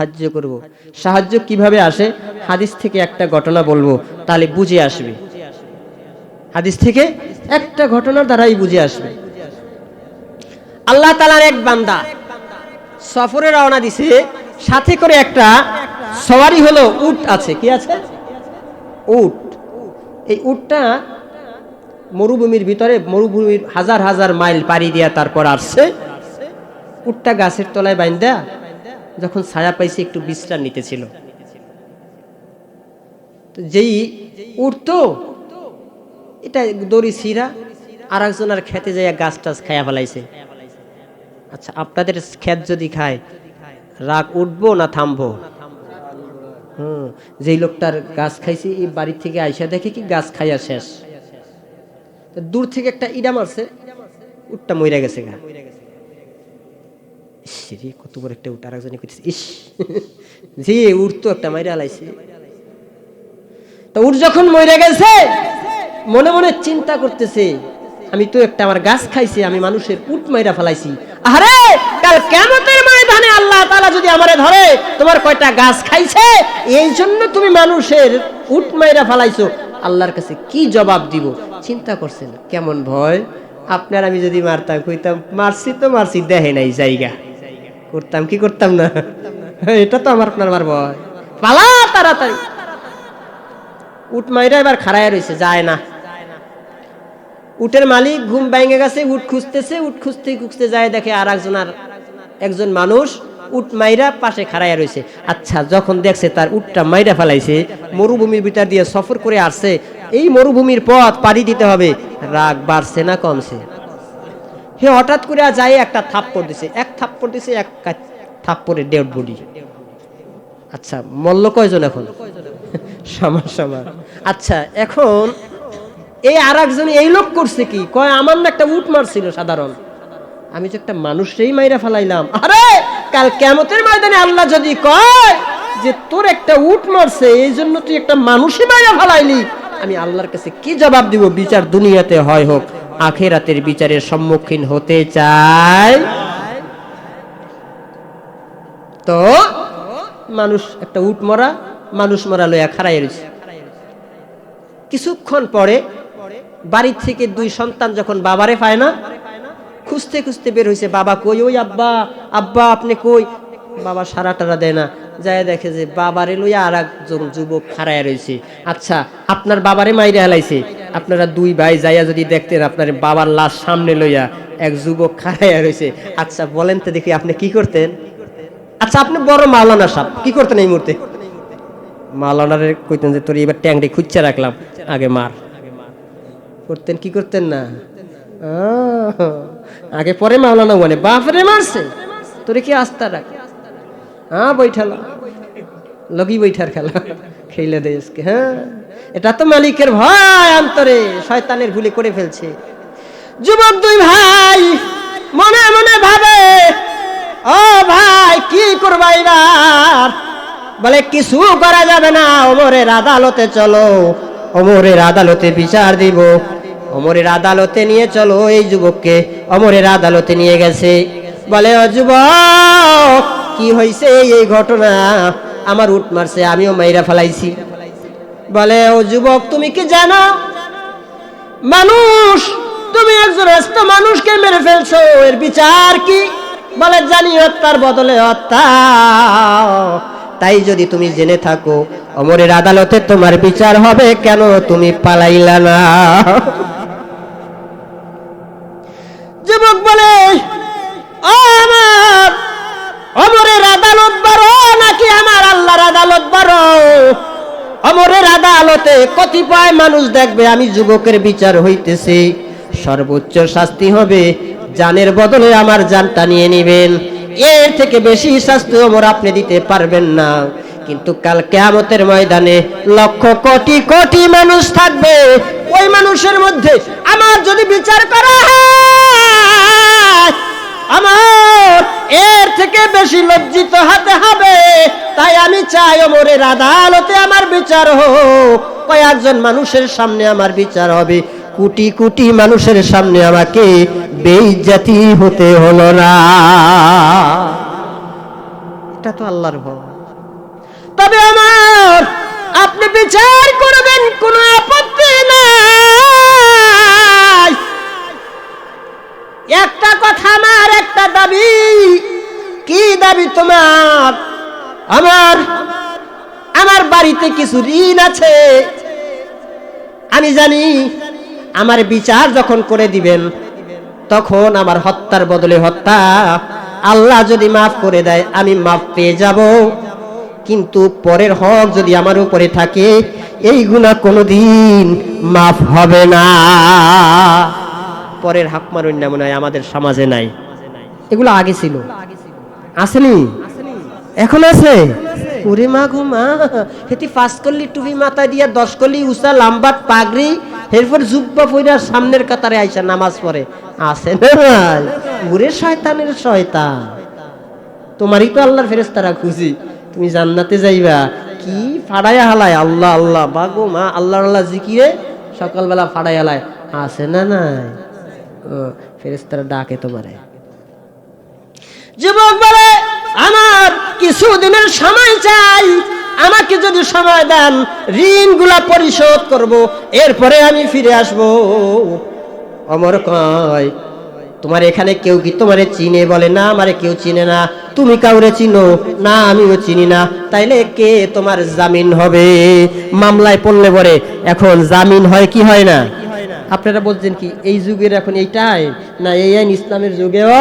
সাহায্য করব। সাহায্য কিভাবে আসে? হাদিস থেকে একটা ঘটনা বলবো, তাহলে বুঝে আসবে। হাদিস থেকে একটা ঘটনার দ্বারাই বুঝে আসবে। আল্লাহ তাআলার এক বান্দা সফরে রওনা দিছে, সাথে করে একটা সওয়ারি হলো উট আছে। কি আছে? উট। এই উটটা মরুভূমির ভিতরে, মরুভূমির হাজার হাজার মাইল পাড়ি দিয়া তারপর আসছে। উটটা গাছের তলায় বাইন্ধা যখন ছায়া পাইছে একটু বিশ্রাম নিতেছিল, যেই উঠতো এটা দড়ি ছিঁড়া আর একজনের খেতে যাইয়া গাছ টাছ খাইয়া ফেলাইছে। আচ্ছা, আপনাদের ক্ষেত যদি খায় রাগ উঠবো না থামবো? যেই লোকটার গাছ খাইছে এই বাড়ির থেকে আইসা দেখে কি গাছ খাইয়া শেষ, দূর থেকে একটা ইডা মারছে, উটটা মইরা গেছে গা। কত বড় একটা উঠ! আর একজনে কইতেছে ইস, যে উঠ তো একটা মাইরা লাইছে। তো উঠ যখন মইরা গেছে, মনে মনে চিন্তা করতেছে, আমি তো একটা আমার গাছ খাইছে, আমি মানুষের উট মাইরা ফেলাইছি। আরে কাল কিয়ামতের ময়দানে আল্লাহ তাআলা যদি আমারে ধরে, তোমার কয়টা গাছ খাইছে এই জন্য তুমি মানুষের উট মাইরা ফেলাইছো, আল্লাহর কাছে কি জবাব দিব? চিন্তা করছেন কেমন ভয়। আপনার আমি যদি মারতাম, কইতাম মারছি তো মারছি, দেখে নাই জায়গা করতাম, কি করতাম না? এটা তো আমার আপনার মার ভয়। পালা তাড়াতাড়ি। উট মাইরা এবার খাড়ায় রয়েছে, যায় না। উটের মালিক ঘুম ভেঙে গেছে, উট খুঁজতেছে, উট খুঁজতে খুঁজতে যায় দেখে আর একজন মানুষ উট মাইরা পাশে খাড়াইয়া রয়েছে। আচ্ছা, যখন দেখছে তার উটটা মাইরা ফেলাইছে, মরুভূমির ভিতর দিয়ে সফর করে আসছে, এই মরুভূমির পথ পাড়ি দিতে হবে, রাগ বাড়ছে না কমছে? হে হঠাৎ করে যায় একটা থাপ্পড় দিছে, এক থাপ্পড় দিছে, এক থাপ্পড়ে ডেড বডি। আচ্ছা, মল্ল কয়জন এখন? সমান সমান। আচ্ছা, এখন এই আর একজন এই লোক করছে কি, কয় আমার না একটা উট মারছিল সাধারণ, আমি তো একটা মানুষেই মাইরা ফেলাইলাম। আরে কাল কিয়ামতের ময়দানে আল্লাহ যদি কয় যে তোর একটা উট মারছে এই জন্য তুই একটা মানুষই মাইরা ফেলাইলি, আমি আল্লাহর কাছে কি জবাব দিব? বিচার দুনিয়াতে হয় হোক, আখিরাতের বিচারের সম্মুখীন হতে চাই তো মানুষ একটা উট মরা, মানুষ মরা লইয়া খাড়াইয়া রইছে। কিছুক্ষণ পরে বাড়ি থেকে দুই সন্তান যখন বাবারে পায় না, খুঁজতে খুঁজতে বের হয়েছে, বাবা কই? ওই আব্বা, আব্বা আপনি কই? বাবা সারা টারা দেয় না, যায় দেখে যে বাবারে লইয়া আর একজন যুবক খাড়াইয়া রয়েছে। আচ্ছা, আপনার বাবারে মাইরে হেলাইছে, আপনারা দুই ভাই যাইয়া যদি দেখতেন আপনার বাবার লাশ সামনে লইয়া এক যুবক খাড়াইয়া রয়েছে, আচ্ছা বলেন তো দেখি আপনি কি করতেন? আচ্ছা, আপনি বড় মাওলানা সাহেব, কি করতেন এই মুহূর্তে? মাওলানারে কইতেন যে তোর এবার ট্যাংরে খুঁজছে রাখলাম, আগে মার। করতেন কি করতেন না? আগে পরে মাওলানা মানে বাপরে মারছে, তোরে কি আস্থা রাখ? হ্যাঁ বৈঠালা, লগি বৈঠার খেলা খেলে দেশকে। হ্যাঁ, এটা তো মালিকের ভয় অন্তরে শয়তানের ভুলে করে ফেলছে। যুবক দুই ভাই মনে মনে ভাবে, ও ভাই কি করবা এবার? বলে কিছু করা যাবে না, ওমরের আদালতে চলো, ওমরের আদালতে বিচার দিব, ওমরের আদালতে নিয়ে চলো। এই যুবককে ওমরের আদালতে নিয়ে গেছে। বলে ও যুবক কি হয়েছে? এই ঘটনা, আমার উট মারছে, আমিও মাইরা ফেলাইছি। বলে ও যুবক তুমি কি জানো মানুষ, তুমি একজন আস্ত মানুষকে মেরে ফেলছো, এর বিচার কি? বলে জানি, হত্যার বদলে হত্যা। তাই যদি তুমি জেনে থাকো ওমরের আদালতে তোমার বিচার হবে, কেন তুমি পালাইলা না? যুবক বলে ও আমার ওমরের আদালত বড় নাকি আমার আল্লাহর আদালত বড়? ওমরের আদালতে কতিপয় মানুষ দেখবে আমি যুবকের বিচার হইতেছে, সর্বোচ্চ শাস্তি হবে জানের বদলে আমার জানটা নিয়ে নিবেন, এর থেকে বেশি শাস্তি ওমর আপনি দিতে পারবেন না। কিন্তু কাল কিয়ামতের ময়দানে লক্ষ কোটি কোটি মানুষ থাকবে, ওই মানুষের মধ্যে আমার যদি বিচার করা হয়, আমার এর থেকে বেশি লজ্জিত হতে হবে। তাই আমি চাই ওমরের আদালতে আমার বিচার হোক, কয়েকজন মানুষের সামনে আমার বিচার হবে, কোটি কোটি মানুষের সামনে আমাকে বেইজ্জতি হতে হলো না। এটা তো আল্লাহর ভয়। তবে আমার আপনি বিচার করবেন, কোনো আপত্তি নাই। একটা কথা আমার, একটা দাবি। কি দাবি তোমার? আমার বাড়িতে কিছু ঋণ আছে। আমি জানি আমার বিচার যখন করে দিবেন তখন আমার হত্যার বদলে হত্যা আল্লাহ যদি মাফ করে দেয় আমি মাফ পেয়ে যাব, কিন্তু পরের হক যদি আমার উপরে থাকে এই গুনাহ কোনোদিন মাফ হবে না। পরের হক মারুন না মনে হয় আমাদের সমাজে নাই, এগুলো আগে ছিল। আসেনি? এখন আছে? ওরে মা গো মা, হেতি 5 কলি টুপি মাথা দিয়া 10 কলি উষা লাম্বাট পাগড়ি, এরপর জুব্বা পইরা সামনের কাতারে আইসা নামাজ পড়ে। আছে না ভাই? ওরে শয়তানের শয়তান, তোমারই তো আল্লাহর ফেরেশতারা খুশি, তুমি জান্নাতে যাইবা। কি ফাড়ায়া হালায় আল্লাহ আল্লাহ, বাগো মা আল্লাহ আল্লাহ জিকিরে সকালবেলা ফাড়ায়া হালায়। আছে না নাই? ফেরেশতারা ডাকে তোমারে। যুবক বলে আমার কিছুদিনের সময় চাই, আমাকে যদি সময় দেন ঋণগুলা পরিশোধ করব, এরপরে আমি ফিরে আসব। ওমর কয় তোমার এখানে কেউ কি তোমারে চিনে? বলে না, আমারে কেউ চিনে না। তুমি কাউরে চিনো? না, আমিও চিনি না। তাইলে কে তোমার জামিন হবে? মামলায় পড়লে পরে এখন জামিন হয় কি হয় না? আপনারা বলছেন কি এই যুগের এখন এইটাই না? এই আইন ইসলামের যুগেও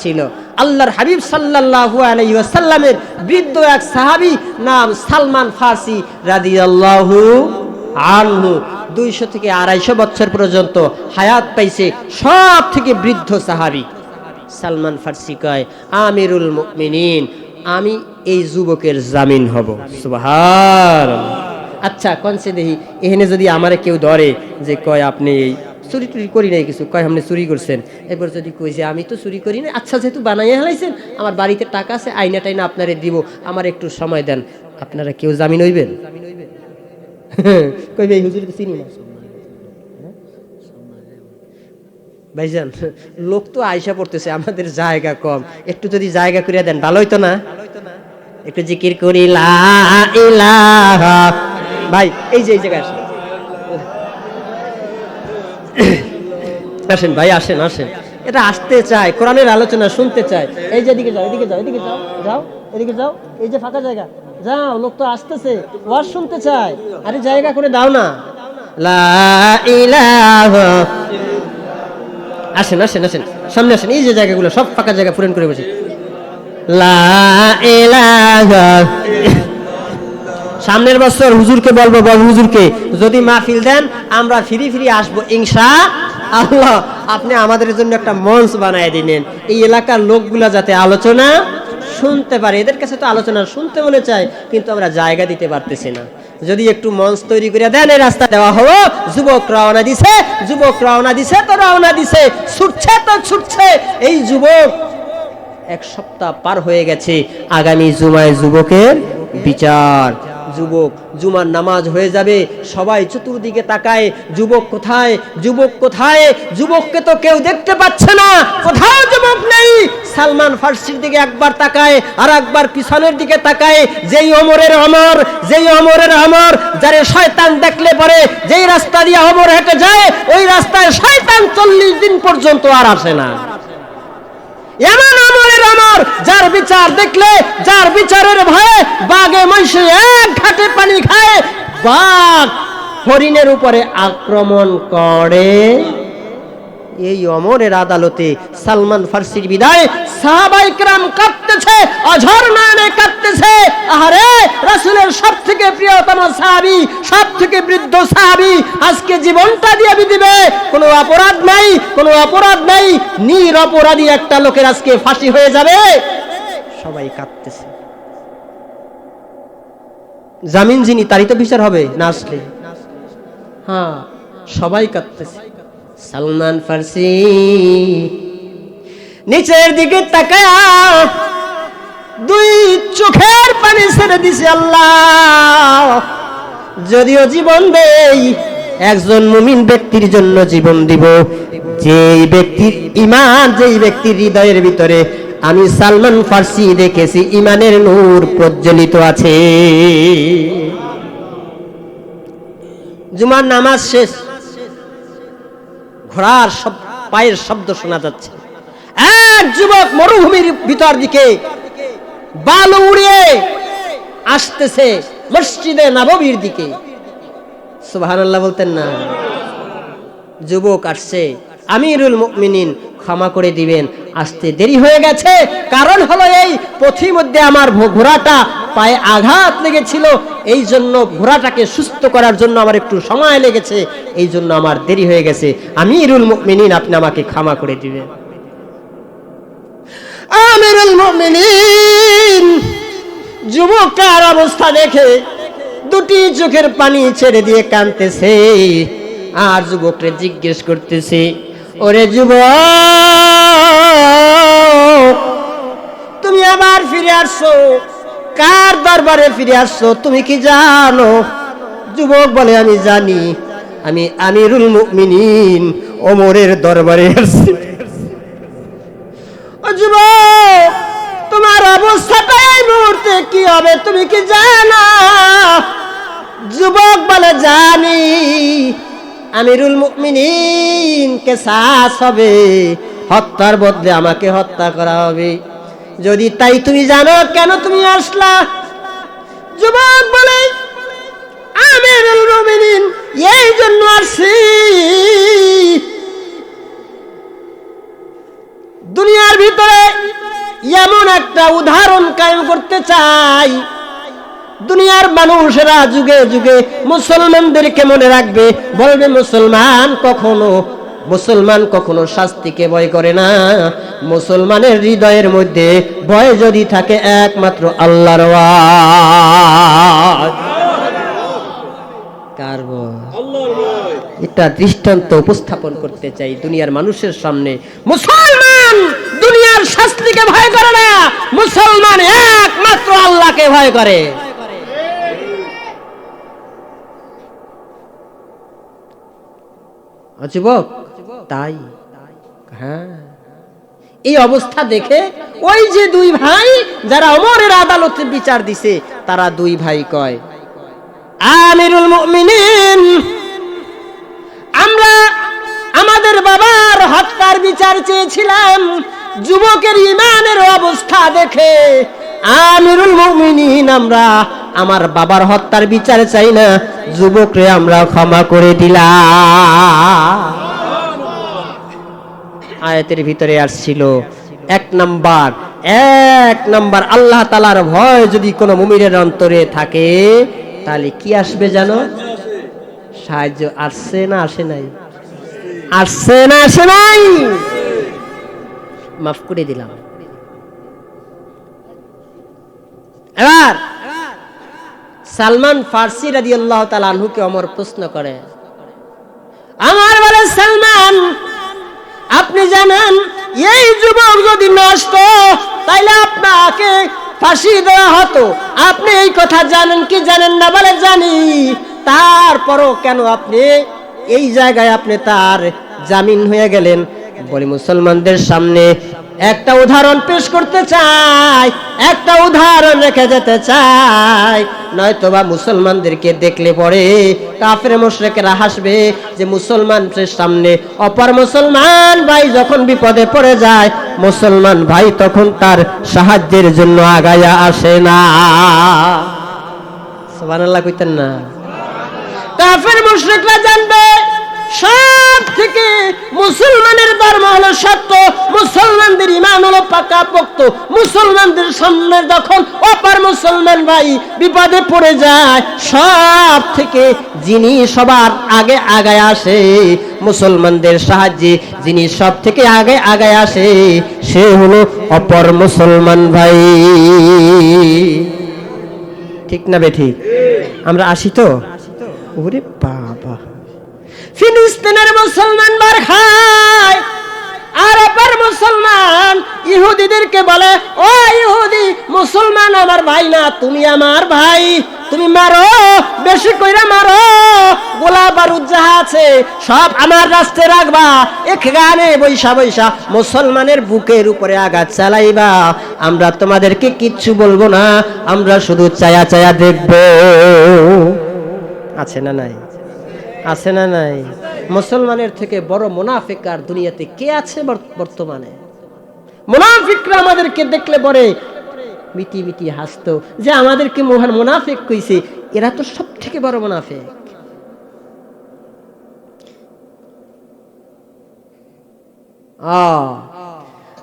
ছিল। আল্লাহর হাবিব সাল্লাল্লাহু আলাইহি ওয়াসাল্লামের বৃদ্ধ এক সাহাবী নাম সালমান ফার্সি রাদিয়াল্লাহু আনহু 200 থেকে 250 বছর পর্যন্ত হায়াত পাইছে, সব থেকে বৃদ্ধ সাহাবী। সালমান ফার্সি কয় আমিরুল মুমিনিন, আমি এই যুবকের জামিন হব। সুবহানাল্লাহ। আচ্ছা কোনছে দেখি এখানে যদি আমারে কেউ ধরে যে কয় আপনি চুরি টুরি করি নাই কিছু, কয় আপনি চুরি করছেন, এরপর যদি কইছে আমি তো চুরি করি না, আচ্ছা যেহেতু বানাইয়া হালাইছেন আমার বাড়িতে টাকা আছে, আইনা টাইনা আপনারে দিব, আমার একটু সময় দেন, আপনারা কেউ জামিন হইবেন? কইবে এই হুজুর তো চিনি না। ভাইজান লোক তো আয়সা পড়তেছে, আমাদের জায়গা কম, একটু যদি জায়গা করে দেন ভালো হইতো না? একটু জিকির করি লা ইলাহা। ভাই এই যে এই জায়গায় আসেন ভাই, আসেন আসেন, এটা আসতে চায়, কোরআনের আলোচনা শুনতে চায়। এই যে এদিকে যাও, এদিকে যাও, এদিকে যাও, যাও এদিকে যাও, এই যে ফাঁকা জায়গা, যাও, লোক তো আসতেছে, ওয়াজ শুনতে চায়। আরে জায়গা করে দাও না। লা ইলাহা। আসেন আসেন আসেন, সামনে আসেন, এই যে জায়গাগুলো সব ফাঁকা জায়গা পূরণ করে বসি। লা ইলাহা। সামনের বছর হুজুরকে বলবো, বল হুজুরকে যদি মাহফিল দেন আমরা ফিরি ফিরি আসবো ইনশাআল্লাহ। আপনি আমাদের জন্য একটা মঞ্চ বানায় দিলেন, এই এলাকার লোকগুলা যাতে আলোচনা শুনতে পারে। এদের কাছে তো আলোচনা শুনতে মনে চায়, কিন্তু আমরা জায়গা দিতে পারতেছি না। যদি একটু মঞ্চ তৈরি করে দেন, এই রাস্তা দেওয়া হলো, যুবক রওনা দিছে, যুবক রওনা দিছে তো রওনা দিছে, ছুটছে তো ছুটছে। এই যুবক 1 সপ্তাহ পার হয়ে গেছে, আগামী জুমায় যুবকের বিচার। যুবক জুমার নামাজ হয়ে যাবে, সবাই চতুর্দিকে তাকায়, যুবক কোথায়, যুবক কোথায়? যুবককে তো কেউ দেখতে পাচ্ছে না, কোথাও যুবক নেই। সালমান ফার্সির দিকে একবার তাকায়, আর একবার পিছনের দিকে তাকায়। যেই ওমরের ওমর, যেই ওমরের ওমর, যারে শয়তান দেখলে পরে যেই রাস্তা দিয়ে ওমর হেঁটে যায় ওই রাস্তায় শয়তান 40 দিন পর্যন্ত আর আসে না। এমন আমলের আমর, যার বিচার দেখলে, যার বিচারের ভয়ে বাঘে মহিষে এক ঘাটে পানি খায়, বাঘ হরিণের উপরে আক্রমণ করে। এই অমরের আদালতে সালমান ফার্সির বিদায় সাহাবায়ে কেরাম কাঁদতেছে, অঝর নয়নে কাঁদতেছে। আহারে রাসূলের সবথেকে প্রিয়তম সাহাবী, সবথেকে বৃদ্ধ সাহাবী আজকে জীবনটা দিয়ে দিবে। কোনো অপরাধ নাই, কোনো অপরাধ নাই, নিরপরাধী একটা লোকের আজকে ফাঁসি হয়ে যাবে। সবাই কাঁদতেছে। জামিন যিনি তারই তো বিচার হবে না আসলে। হ্যাঁ, সবাই কাঁদতেছে। সালমান ফার্সি নিচের দিকে তাকায়া 2 চোখের পানি ছেড়ে দিছে। আল্লাহ, যদিও জীবন দেই, একজন মুমিন ব্যক্তির জন্য জীবন দিব, যেই ব্যক্তির ঈমান, যেই ব্যক্তির হৃদয়ের ভিতরে আমি সালমান ফার্সি দেখেছি ইমানের নূর প্রজ্বলিত আছে। জুমার নামাজ শেষ, ঘোড়ার পায়ের শব্দ শোনা যাচ্ছে। এক যুবক মরুভূমির ভিতর দিকে বালু উড়িয়ে আসতেছে মসজিদে নববীর দিকে। সুবহানাল্লাহ বলতেন না? যুবক আসছে, আমিরুল মুমিনিন ক্ষমা করে দিবেন, আসতে দেরি হয়ে গেছে, কারণ হলো এই পথির মধ্যে আমার ঘোড়াটা পায়ে আঘাত লেগেছিল, এই জন্য ঘোড়াটাকে সুস্থ করার জন্য আমার একটু সময় লেগেছে, এই জন্য আমার দেরি হয়ে গেছে, আমিরুল মুমিনিন আপনি আমাকে ক্ষমা করে দিবেন। আমিরুল মুমিনিন যুবকের অবস্থা দেখে দুটি চোখের পানি ছেড়ে দিয়ে কাঁদতেছে, আর যুবককে জিজ্ঞেস করতেছে, ওরে যুবক, তুমি আবার ফিরে আসছো, কার দরবারে ফিরে আসছো তুমি কি জানো? যুবক বলে, আমি জানি, আমি আমিরুল মুমিনিন ওমরের দরবারে আসছি। ও যুবক, তোমার অবস্থাটা এই মুহূর্তে কি হবে তুমি কি জানো? যুবক বলে, জানি, আমিরুল মুমিনিন কিসাস হবে, হত্যার বদলে আমাকে হত্যা করা হবে। যদি তাই তুমি জানো, কেন তুমি আসলা? যুবক বলে, আমিরুল মুমিনিন এই জন্য আসছি, দুনিয়ার ভিতরে এমন একটা উদাহরণ কায়েম করতে চাই, দুনিয়ার মানুষেরা যুগে যুগে মুসলমানদেরকে মনে রাখবে, বলবে মুসলমান কখনো শাস্তিকে ভয় করে না। মুসলমানের হৃদয়ের মধ্যে ভয় যদি থাকে একমাত্র আল্লাহর ওয়াজ। কার ভয়? আল্লাহর ভয়। এটা দৃষ্টান্ত উপস্থাপন করতে চাই দুনিয়ার মানুষের সামনে। মুসলমান দুনিয়ার শাস্তিকে ভয় করে না, মুসলমান একমাত্র আল্লাহকে ভয় করে। যুবক তাই, হ্যাঁ, এই অবস্থা দেখে ওই যে দুই ভাই যারা ওমরের আদালতে বিচার দিছে, তারা দুই ভাই কয়, আমিরুল মুমিনিন, আমরা আমাদের বাবার হত্যার বিচার চেয়েছিলাম, যুবকের ঈমানের অবস্থা দেখে আমিরুল মুমিনিন আমরা আমার বাবার হত্যার বিচার চাই না, যুবকরে আমরা ক্ষমা করে দিলাম। আয়াতের ভিতরে আসছিল এক নাম্বার আল্লাহ তাআলার ভয় যদি কোনো মুমিনের অন্তরে থাকে, তাহলে কি আসবে জানো? সাহায্য আসছে না আসে নাই? আসছে না আসে নাই? মাফ করে দিলাম। এবার সালমান ফার্সি রাদিয়াল্লাহু তাআলা আনহুকে ওমর প্রশ্ন করে, আমার বলে, সালমান, আপনি জানেন এই যুবক যদি নষ্ট তাইলে আপনাকে ফাঁসি দেওয়া হতো, আপনি এই কথা জানেন কি জানেন না? বলে, জানি। তারপরও কেন আপনি এই জায়গায় আপনি তার জামিন হয়ে গেলেন? বলে, মুসলমানদের সামনে একটা উদাহরণ পেশ করতে চাই, একটা উদাহরণ রেখে যেতে চাই, নয়তোবা মুসলমানদেরকে দেখলে পরে কাফের মুশরিকরা হাসবে যে মুসলমানদের সামনে অপর মুসলমান ভাই যখন বিপদে পড়ে যায়, মুসলমান ভাই তখন তার সাহায্যের জন্য আগায়া আসে না। সুবহানাল্লাহ কইতেন না? কাফের মুশরিকরা জানবে সব থেকে মুসলমানের ধর্ম হলো সত্য, মুসলমানদের ঈমান হলো পাকাপোক্ত, মুসলমানদের সামনে যখন অপর মুসলমান ভাই বিপদে পড়ে যায়, সব থেকে যিনি সবার আগে আগায় আসে মুসলমানদের সাহায্যে, যিনি সব থেকে আগে আগায় আসে সে হলো অপর মুসলমান ভাই। ঠিক না বেঠিক? আমরা আসি তো? ওরে বাবা, ফিলিস্তিনের মুসলমান মার খায় আর অপর মুসলমান ইহুদিদেরকে বলে, ও ইহুদি, মুসলমান আমার ভাই না, তুমি আমার ভাই, তুমি মারো, বেশি কইরা মারো, গোলা বারুদ যাহা আছে সব আমার রাস্তে রাখবা, এখানে বৈশা বৈশা মুসলমানের বুকের উপরে আঘাত চালাইবা, আমরা তোমাদেরকে কিচ্ছু বলবো না, আমরা শুধু চায়া চায়া দেখব। আছে না নাই? আছে না নাই? মুসলমানের থেকে বড় মুনাফিক আর দুনিয়াতে কে আছে বর্তমানে? মুনাফিকরা আমাদেরকে দেখলে পরে মিটি মিটি হাসতো যে আমাদেরকে মহান মুনাফিক কইছে, এরা তো সব থেকে বড় মুনাফিক।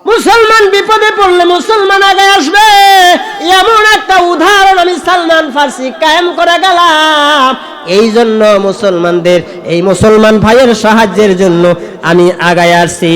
মুসলমান বিপদে পড়লে মুসলমান আগে আসবে, এমন একটা উদাহরণ আমি সালমান ফার্সি কায়েম করে গেলাম। এই জন্য মুসলমানদের, এই মুসলমান ভাইয়ের সাহায্যের জন্য আমি আগায় আসছি।